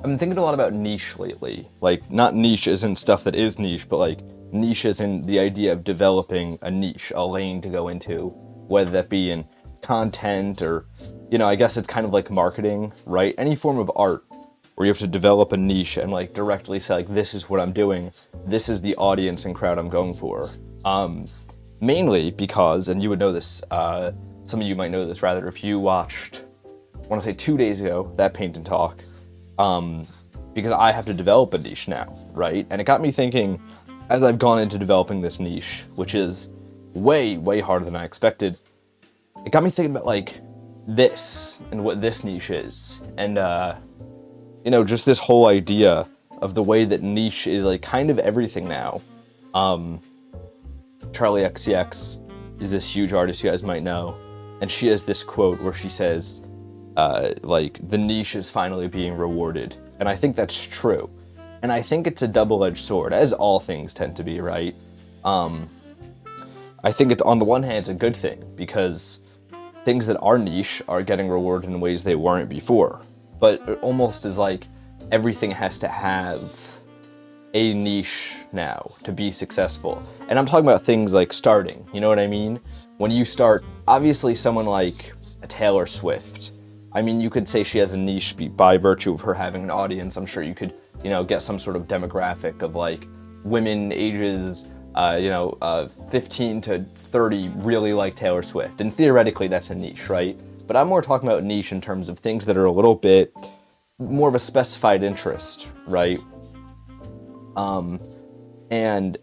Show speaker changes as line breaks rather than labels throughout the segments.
I've been thinking a lot about niche lately. Like, not niche isn't stuff that is niche, but like niche isn't the idea of developing a niche, a lane to go into, whether that be in content or, I guess it's kind of like marketing, right? Any form of art where you have to develop a niche and like directly say like, this is what I'm doing. This is the audience and crowd I'm going for. Mainly because, and you would know this, some of you might know this rather, if you watched, I want to say 2 days ago, that Paint&Talk, because I have to develop a niche now, right? And it got me thinking, as I've gone into developing this niche, which is way, way harder than I expected, it got me thinking about like this and what this niche is. And, just this whole idea of the way that niche is like kind of everything now. Charlie XCX is this huge artist you guys might know, and she has this quote where she says, the niche is finally being rewarded. And I think that's true. And I think it's a double-edged sword, as all things tend to be, right? I think it's, on the one hand, it's a good thing, because things that are niche are getting rewarded in ways they weren't before. But it almost is like everything has to have a niche now to be successful. And I'm talking about things like starting, you know what I mean? When you start, obviously someone like a Taylor Swift, I mean, you could say she has a niche by virtue of her having an audience. I'm sure you could, get some sort of demographic of like women ages, 15 to 30 really like Taylor Swift. And theoretically that's a niche, right? But I'm more talking about niche in terms of things that are a little bit more of a specified interest, right? And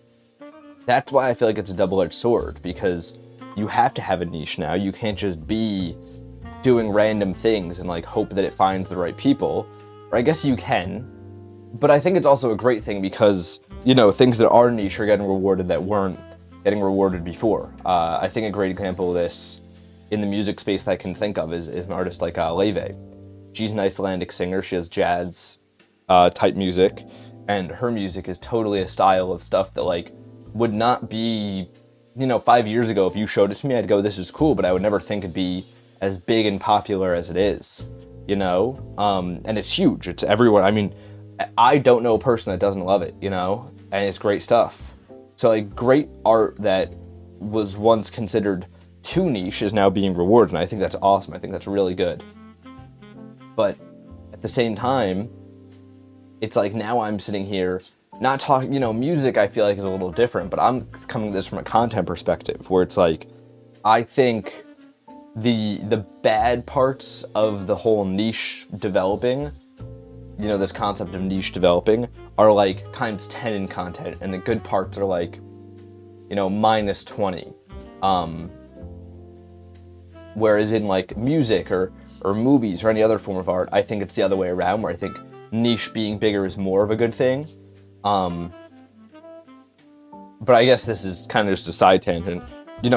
that's why I feel like it's a double-edged sword, because you have to have a niche now. You can't just be doing random things and like hope that it finds the right people. Or I guess you can, but I think it's also a great thing because, things that are niche are getting rewarded that weren't getting rewarded before. I think a great example of this in the music space that I can think of is an artist like Leve. She's an Icelandic singer. She has jazz type music, and her music is totally a style of stuff that like would not be, 5 years ago, if you showed it to me, I'd go, this is cool, but I would never think it'd be as big and popular as it is, and it's huge. It's everywhere. I mean, I don't know a person that doesn't love it, and it's great stuff. So like great art that was once considered too niche is now being rewarded, and I think that's awesome. I think that's really good. But at the same time, it's like now I'm sitting here not talking, music I feel like is a little different, but I'm coming at this from a content perspective where it's like, I think the bad parts of the whole niche developing, this concept of niche developing, are like times 10 in content, and the good parts are like, minus 20. Whereas in like music or movies or any other form of art, I think it's the other way around, where I think niche being bigger is more of a good thing. But I guess this is kind of just a side tangent.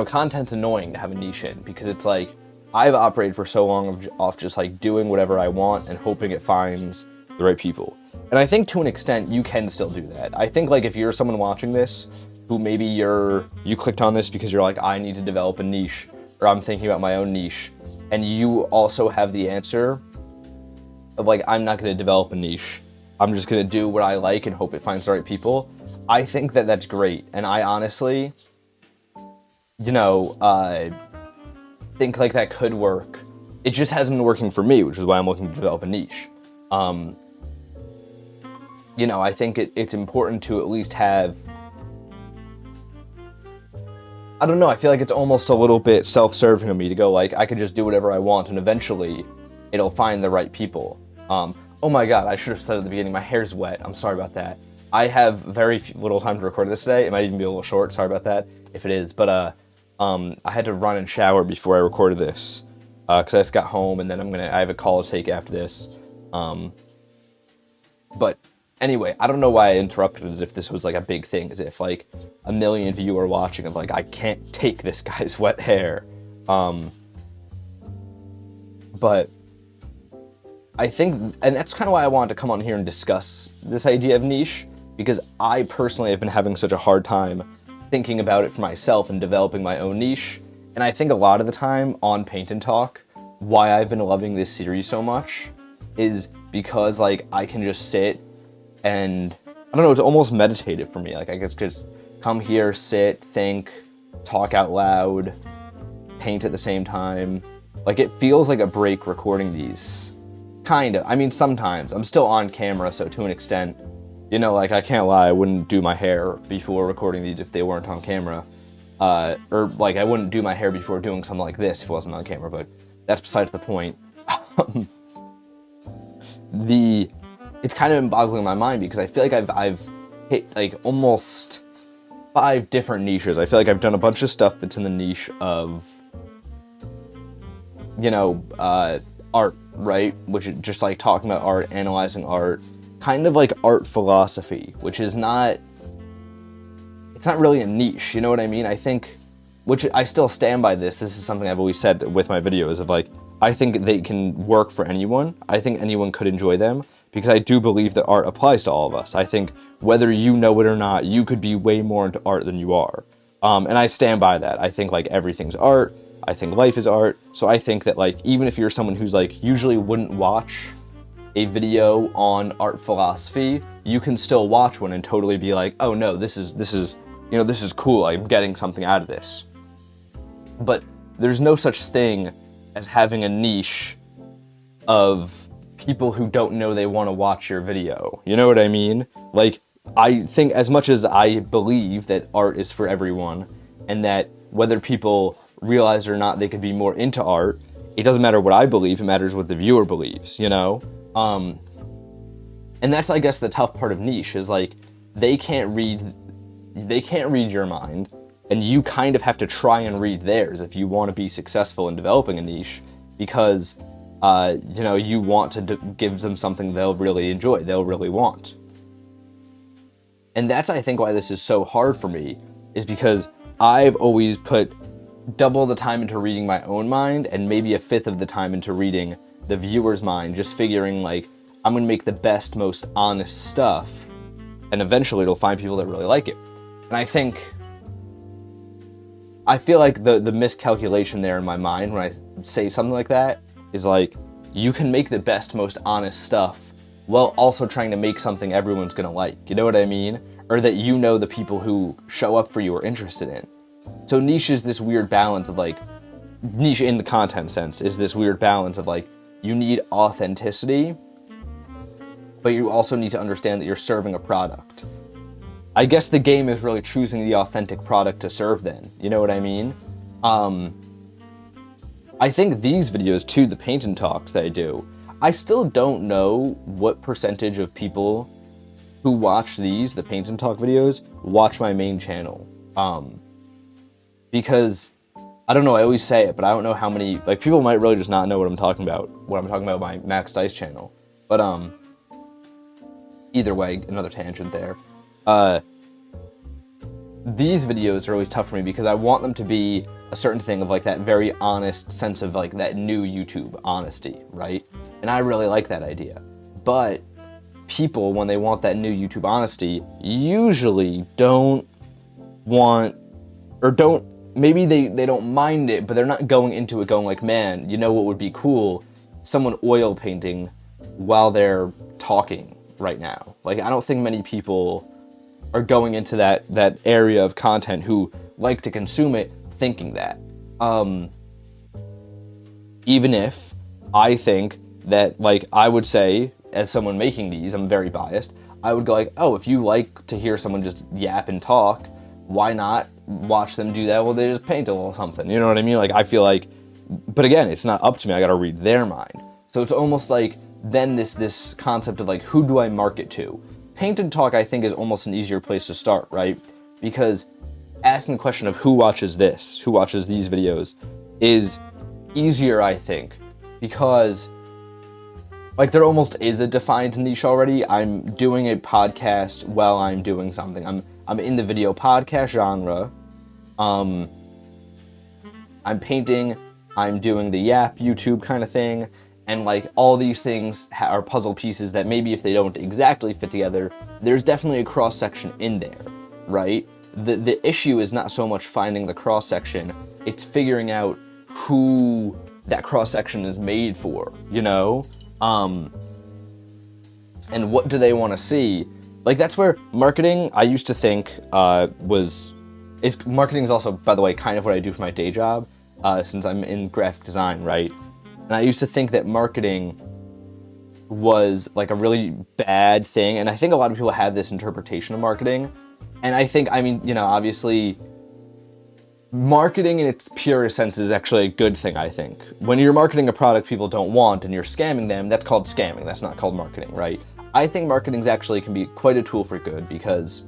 Content's annoying to have a niche in, because it's like, I've operated for so long off just like doing whatever I want and hoping it finds the right people. And I think to an extent you can still do that. I think like if you're someone watching this who maybe you clicked on this because you're like, I need to develop a niche, or I'm thinking about my own niche, and you also have the answer of like, I'm not going to develop a niche, I'm just going to do what I like and hope it finds the right people. I think that that's great. And I honestly, think like that could work. It just hasn't been working for me, which is why I'm looking to develop a niche. I think it's important to at least have, I don't know, I feel like it's almost a little bit self-serving of me to go like, I could just do whatever I want and eventually it'll find the right people. Oh my god, I should have said at the beginning, my hair's wet. I'm sorry about that. I have very little time to record this today. It might even be a little short. Sorry about that if it is. But I had to run and shower before I recorded this because I just got home, and then I have a call to take after this. But anyway, I don't know why I interrupted as if this was like a big thing, as if like a million of you are watching of like, I can't take this guy's wet hair. But I think, and that's kind of why I wanted to come on here and discuss this idea of niche, because I personally have been having such a hard time thinking about it for myself and developing my own niche. And I think a lot of the time on Paint and Talk, why I've been loving this series so much is because like I can just sit and I don't know, it's almost meditative for me. Like I could just come here, sit, think, talk out loud, paint at the same time. Like it feels like a break recording these. Kinda. I mean, sometimes. I'm still on camera, so to an extent, you know, like I can't lie, I wouldn't do my hair before recording these if they weren't on camera. Or like I wouldn't do my hair before doing something like this if it wasn't on camera, but that's besides the point. It's kind of boggling my mind because I feel like I've hit like almost 5 different niches. I feel like I've done a bunch of stuff that's in the niche of, you know, art, right? Which is just like talking about art, analyzing art, kind of like art philosophy, which is not, it's not really a niche, you know what I mean? I think, which I still stand by this is something I've always said with my videos of like, I think they can work for anyone. I think anyone could enjoy them because I do believe that art applies to all of us. I think whether you know it or not, you could be way more into art than you are. And I stand by that. I think like everything's art. I think life is art. So I think that like, even if you're someone who's like usually wouldn't watch a video on art philosophy, you can still watch one and totally be like, oh no, this is, you know, this is cool. I'm getting something out of this. But there's no such thing as having a niche of people who don't know they want to watch your video. You know what I mean? Like, I think as much as I believe that art is for everyone and that whether people realize it or not, they could be more into art, it doesn't matter what I believe, it matters what the viewer believes, you know? And that's, I guess, the tough part of niche is like, they can't read your mind, and you kind of have to try and read theirs if you want to be successful in developing a niche, because, you know, you want to give them something they'll really enjoy, they'll really want. And that's, I think, why this is so hard for me, is because I've always put double the time into reading my own mind and maybe 1/5 of the time into reading the viewer's mind, just figuring like, I'm gonna make the best, most honest stuff, and eventually it'll find people that really like it. And I feel like the miscalculation there in my mind when I say something like that is like, you can make the best, most honest stuff while also trying to make something everyone's gonna like, you know what I mean? Or that you know the people who show up for you are interested in. So niche is this weird balance of like, niche in the content sense is this weird balance of like, you need authenticity, but you also need to understand that you're serving a product. I guess the game is really choosing the authentic product to serve then, you know what I mean? I think these videos too, the paint and talks that I do, I still don't know what percentage of people who watch these, the paint and talk videos, watch my main channel. Because, I don't know, I always say it, but I don't know how many, like people might really just not know what I'm talking about my Max Dice channel. But either way, another tangent there. These videos are always tough for me because I want them to be a certain thing of like that very honest sense of like that new YouTube honesty, right? And I really like that idea. But people, when they want that new YouTube honesty, usually don't want, or don't, maybe they don't mind it, but they're not going into it going like, man, you know what would be cool? Someone oil painting while they're talking right now. Like, I don't think many people are going into that area of content who like to consume it thinking that. Even if I think that, like, I would say, as someone making these, I'm very biased, I would go like, oh, if you like to hear someone just yap and talk, why not watch them do that while they just paint a little something? You know what I mean? Like, I feel like, but again, it's not up to me. I gotta read their mind. So it's almost like then this concept of like, who do I market to? Paint and Talk, I think, is almost an easier place to start, right? Because asking the question of who watches this, who watches these videos, is easier, I think, because like there almost is a defined niche already. I'm doing a podcast while I'm doing something. I'm in the video podcast genre. I'm painting. I'm doing the Yap YouTube kind of thing. And like all these things are puzzle pieces that maybe if they don't exactly fit together, there's definitely a cross section in there, right? The issue is not so much finding the cross section, it's figuring out who that cross section is made for, you know? and what do they want to see. Like, that's where marketing, I used to think, marketing is also, by the way, kind of what I do for my day job, since I'm in graphic design, right? And I used to think that marketing was like a really bad thing, and I think a lot of people have this interpretation of marketing. And I think, I mean, obviously, marketing in its purest sense is actually a good thing, I think. When you're marketing a product people don't want and you're scamming them, that's called scamming. That's not called marketing, right? I think marketing actually can be quite a tool for good, because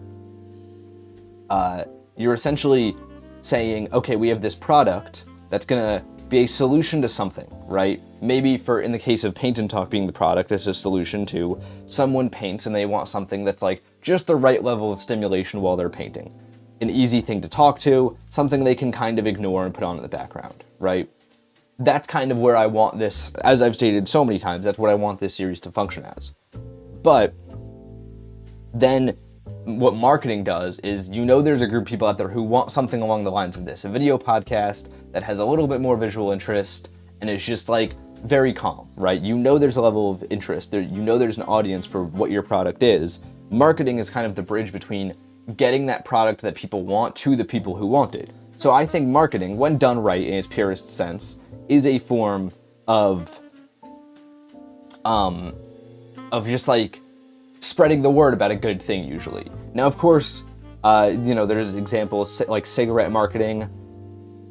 you're essentially saying, okay, we have this product that's gonna be a solution to something, right? Maybe in the case of Paint&Talk being the product, it's a solution to someone paints and they want something that's like just the right level of stimulation while they're painting. An easy thing to talk to, something they can kind of ignore and put on in the background, right? That's kind of where I want this, as I've stated so many times, that's what I want this series to function as. But then what marketing does is, there's a group of people out there who want something along the lines of this, a video podcast that has a little bit more visual interest and is just like very calm, right? There's a level of interest there, there's an audience for what your product is. Marketing is kind of the bridge between getting that product that people want to the people who want it. So I think marketing, when done right in its purest sense, is a form of just like spreading the word about a good thing usually. Now, of course, there's examples like cigarette marketing,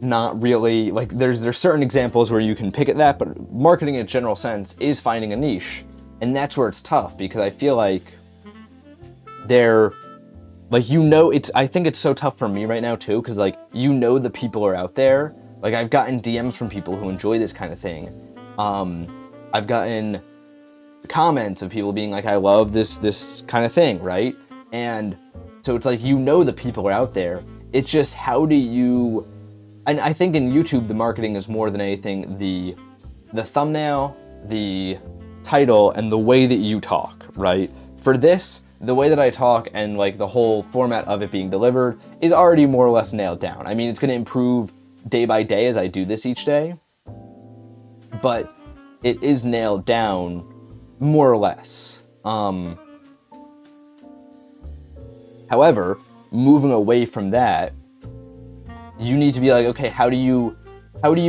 not really, like there's certain examples where you can pick at that, but marketing in a general sense is finding a niche. And that's where it's tough, because I feel like I think it's so tough for me right now too, because the people are out there. Like, I've gotten DMs from people who enjoy this kind of thing. I've gotten comments of people being like, I love this kind of thing, right? And so it's like, the people are out there. It's just, how do you... And I think in YouTube, the marketing is more than anything the thumbnail, the title, and the way that you talk, right? For this, the way that I talk and like the whole format of it being delivered is already more or less nailed down. I mean, it's going to improve day by day as I do this each day, but it is nailed down more or less. However, moving away from that, you need to be like, okay, how do you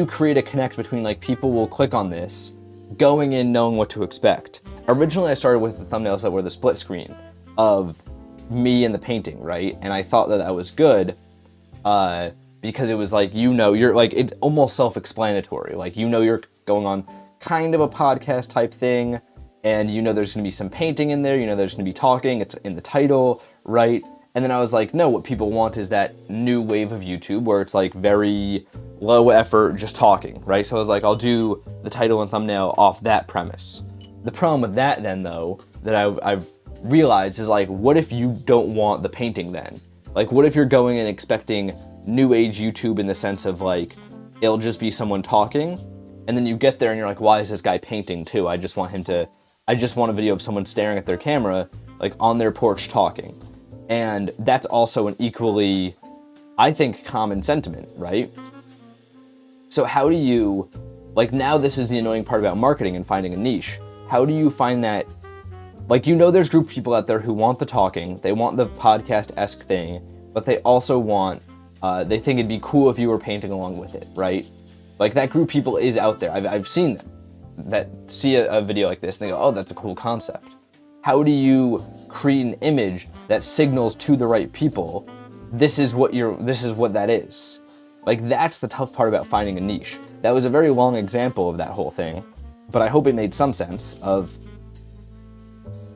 create a connect between like people will click on this, going in knowing what to expect. Originally, I started with the thumbnails that were the split screen of me and the painting, right? And I thought that was good, because it was like, you're like, it's almost self-explanatory. Like, you're going on kind of a podcast type thing, and there's gonna be some painting in there, there's gonna be talking, it's in the title, right? And then I was like, no, what people want is that new wave of YouTube where it's like very low effort, just talking, right? So I was like, I'll do the title and thumbnail off that premise. The problem with that then, though, that I've realized is like, what if you don't want the painting then? Like, what if you're going and expecting new age YouTube in the sense of like, it'll just be someone talking, and then you get there and you're like, why is this guy painting too? I just want a video of someone staring at their camera, like on their porch talking. And that's also an equally, I think, common sentiment, right? So how do you, like, now this is the annoying part about marketing and finding a niche. How do you find that, like, there's group of people out there who want the talking, they want the podcast-esque thing, but they also want, they think it'd be cool if you were painting along with it, right? Like, that group of people is out there. I've seen them that see a video like this and they go, oh, that's a cool concept. How do you create an image that signals to the right people, this is what that is? Like, that's the tough part about finding a niche. That was a very long example of that whole thing, but I hope it made some sense of,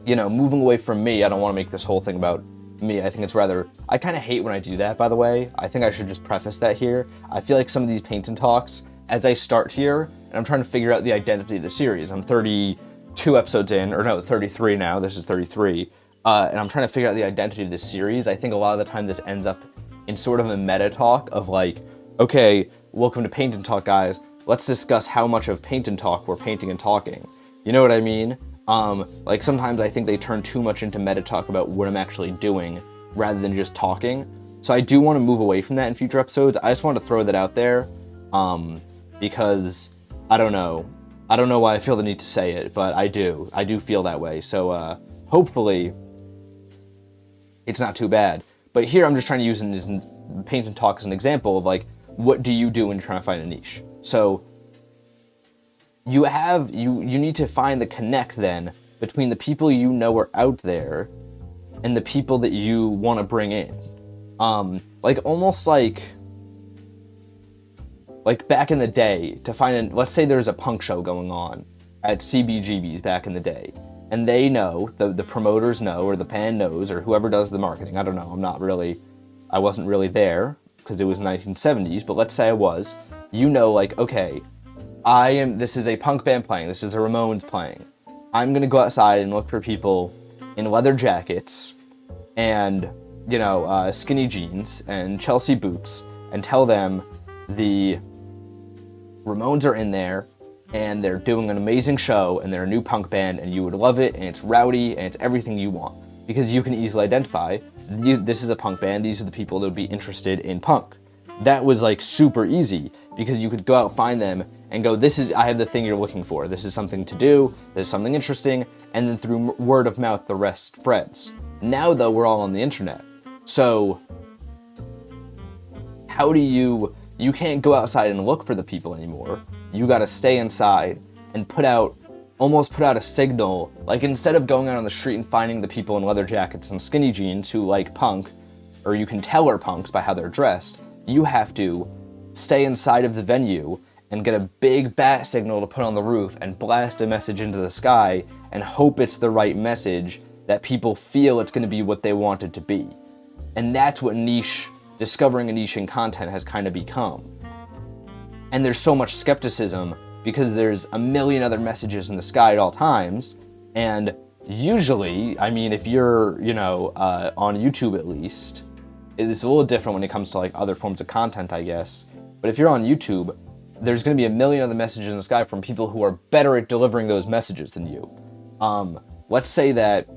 moving away from me. I don't want to make this whole thing about me. I think it's rather, I kind of hate when I do that, by the way. I think I should just preface that here. I feel like some of these Paint&Talks, as I start here, and I'm trying to figure out the identity of the series. I'm 32 episodes in, or no, 33 now, this is 33, and I'm trying to figure out the identity of this series. I think a lot of the time this ends up in sort of a meta talk of like, okay, welcome to Paint&Talk, guys. Let's discuss how much of Paint&Talk we're painting and talking. You know what I mean? Like, sometimes I think they turn too much into meta talk about what I'm actually doing rather than just talking. So I do want to move away from that in future episodes. I just want to throw that out there, because I don't know why I feel the need to say it, but I do feel that way. So hopefully it's not too bad. But here I'm just trying to use it as Paint and Talk as an example of like, what do you do when you're trying to find a niche? So you need to find the connect then between the people you know are out there and the people that you want to bring in. Like almost like back in the day, to find let's say there's a punk show going on at CBGB's back in the day, and they know, the promoters know, or the band knows, or whoever does the marketing, I don't know, I wasn't really there, because it was 1970s, but let's say I was, like, okay, this is a punk band playing, this is the Ramones playing, I'm gonna go outside and look for people in leather jackets, and, skinny jeans, and Chelsea boots, and tell them the Ramones are in there, and they're doing an amazing show, and they're a new punk band, and you would love it, and it's rowdy, and it's everything you want. Because you can easily identify, this is a punk band, these are the people that would be interested in punk. That was like super easy, because you could go out, find them, and go, I have the thing you're looking for, this is something to do, this is something interesting, and then through word of mouth, the rest spreads. Now though, we're all on the internet. So, how do you can't go outside and look for the people anymore. You gotta stay inside and almost put out a signal. Like, instead of going out on the street and finding the people in leather jackets and skinny jeans who like punk, or you can tell are punks by how they're dressed, you have to stay inside of the venue and get a big bat signal to put on the roof and blast a message into the sky and hope it's the right message, that people feel it's gonna be what they want it to be. And that's what discovering a niche in content has kind of become. And there's so much skepticism because there's a million other messages in the sky at all times. And usually, I mean, if you're, on YouTube at least, it's a little different when it comes to like other forms of content, I guess. But if you're on YouTube, there's going to be a million other messages in the sky from people who are better at delivering those messages than you. Let's say that,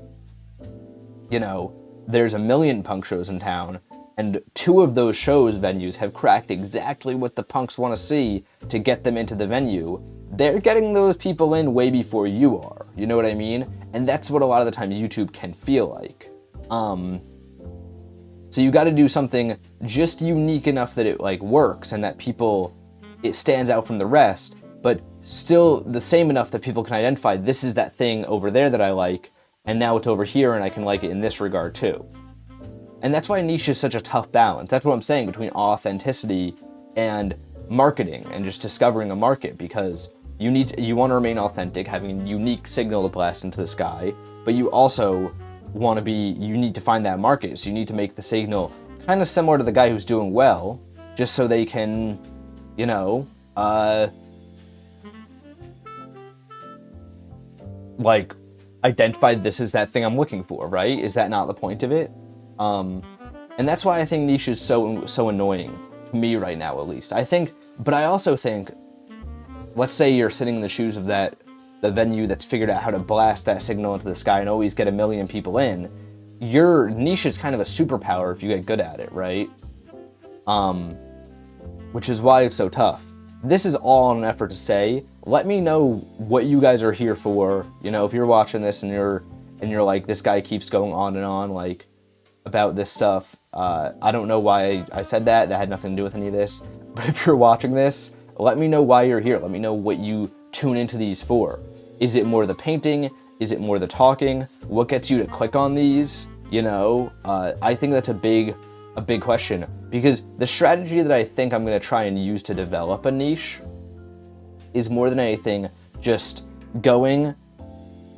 there's a million punk shows in town, and 2 of those venues have cracked exactly what the punks want to see to get them into the venue. They're getting those people in way before you are. You know what I mean? And that's what a lot of the time YouTube can feel like. So you got to do something just unique enough that it like works and that it stands out from the rest, but still the same enough that people can identify, this is that thing over there that I like, and now it's over here and I can like it in this regard too. And that's why niche is such a tough balance. That's what I'm saying, between authenticity and marketing and just discovering a market, because you want to remain authentic, having a unique signal to blast into the sky, but you also you need to find that market. So you need to make the signal kind of similar to the guy who's doing well, just so they can, like identify this is that thing I'm looking for, right? Is that not the point of it? And that's why I think niche is so annoying to me right now, at least. But I also think, let's say you're sitting in the shoes of the venue that's figured out how to blast that signal into the sky and always get a million people in. Your niche is kind of a superpower if you get good at it, right? Which is why it's so tough. This is all an effort to say, let me know what you guys are here for. If you're watching this and you're like, this guy keeps going on and on, like, about this stuff. I don't know why I said that. That had nothing to do with any of this. But if you're watching this, let me know why you're here. Let me know what you tune into these for. Is it more the painting? Is it more the talking? What gets you to click on these? I think that's a big question, because the strategy that I think I'm going to try and use to develop a niche is more than anything just going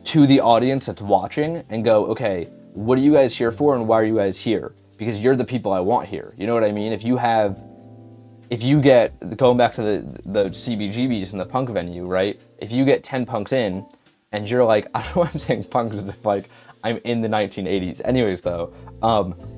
to the audience that's watching and go, okay, what are you guys here for and why are you guys here? Because you're the people I want here. You know what I mean? If you get, going back to the CBGBs and the punk venue, right? If you get 10 punks in and you're like, I don't know why I'm saying punks as if like I'm in the 1980s. Anyways though,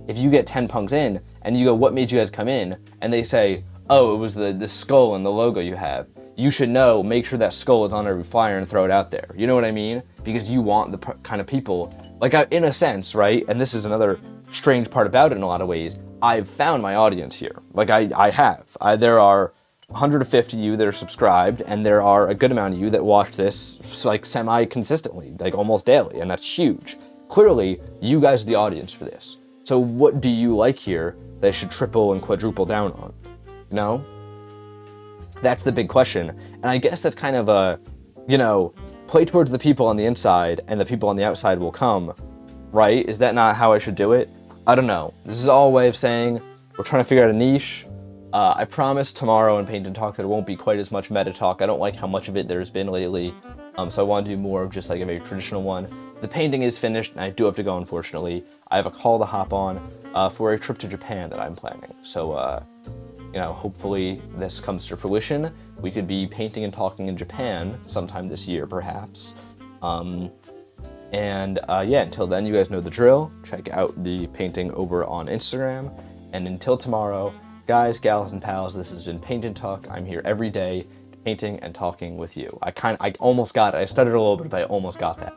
if you get 10 punks in and you go, what made you guys come in? And they say, oh, it was the skull and the logo you have. You should make sure that skull is on every flyer and throw it out there. You know what I mean? Because you want the kind of people, like, in a sense, right? And this is another strange part about it in a lot of ways. I've found my audience here. Like, I have. There are 150 of you that are subscribed, and there are a good amount of you that watch this, like, semi-consistently, like, almost daily, and that's huge. clearly, you guys are the audience for this. So what do you like here that I should triple and quadruple down on? You know? That's the big question. And I guess that's kind of a, play towards the people on the inside and the people on the outside will come, right? Is that not how I should do it? I don't know. This is all a way of saying we're trying to figure out a niche. I promise tomorrow in Paint and Talk there won't be quite as much meta talk. I don't like how much of it there's been lately. So I want to do more of just like a very traditional one. The painting is finished and I do have to go, unfortunately. I have a call to hop on for a trip to Japan that I'm planning. So, hopefully this comes to fruition. We could be painting and talking in Japan sometime this year, perhaps. Until then, you guys know the drill. Check out the painting over on Instagram. And until tomorrow, guys, gals, and pals, this has been Paint and Talk. I'm here every day painting and talking with you. I almost got it. I stuttered a little bit, but I almost got that.